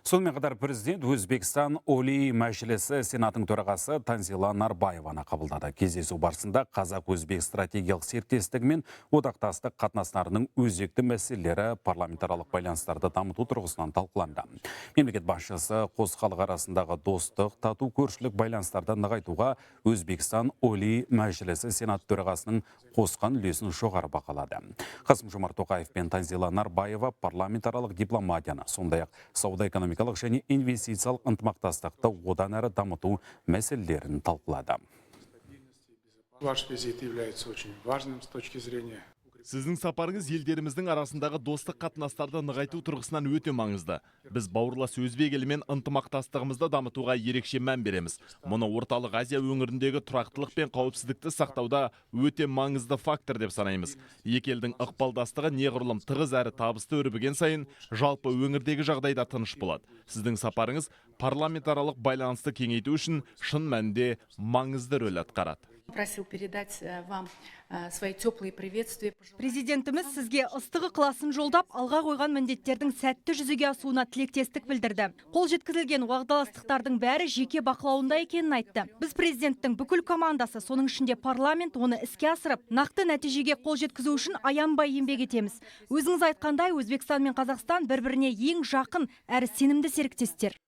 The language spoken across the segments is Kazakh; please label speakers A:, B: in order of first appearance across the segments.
A: Сонымен қатар президент Өзбекстан Олий Мәжілісі Сенатының төрағасы Танзила Нарбаеваны қабылдады. Кездесу барысында Қазақ-Өзбек стратегиялық серіктестігі мен одақтастық қатынастарының өзекті мәселелері парламентаралық байланыстарды дамыту тұрғысынан талқыланды. Мемлекет басшысы қос халық арасындағы достық, тату көршілік байланыстарды нығайтуға Өзбекстан Олий Мәжілісі Сенат төрағасының қосқан үлесін жоғары бағалады. Қасым-Жомарт Тоқаев пен Танзила Нарбаева парламентаралық дипломатияны, сондай-ақ сауда-экономикалық және инвестициялық ынтымақтастықты одан әрі дамыту мәселелерін талқылады.
B: Ваш визит является очень важным с точки зрения.
C: Сіздің сапарыңыз елдеріміздің арасындағы достық қатынастарды нығайту тұрғысынан өте маңызды. Біз бауырлас өзбек елімен ынтымақтастығымызды дамытуға ерекше мән береміз. Мұны орталық Азия өңіріндегі тұрақтылық пен қауіпсіздікті сақтауда өте маңызды фактор деп санаймыз. Екі елдің ықпалдастығы неғұрлым тығыз әрі табысты өрбіген сайын, жалпы өңірдегі жағдайда тыныш болады. Сіздің сапарыңыз парламентаралық байланысты кеңейту үшін шын мәнінде маңызды рөл атқарады.
D: Просил передать вам свои теплые приветствия.
E: Президентіміз сізге ыстығы ықыласын жолдап, алға қойған міндеттердің сәтті жүзеге асуына тілектестік білдірді. Қол жеткізілген уағдаластықтардың бәрі жеке бақылауында екенін айтты. Біз президенттің бүкіл командасы, соның ішінде парламент оны іске асырып, нақты нәтижеге қол жеткізу үшін аянбай еңбек етеміз. Өзіңіз айтқандай, Өзбекстан мен Қазақстан бір-біріне ең жақын әрі сенімді серіктестер.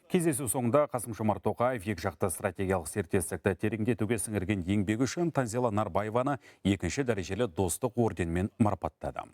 A: Кездесу соңында Қасым-Жомарт Тоқаев екіжақты стратегиялық серіктестікті тереңдетуге сіңірген еңбегі үшін Танзила Нарбаеваны екінші дәрежелі достық орденімен марапаттады.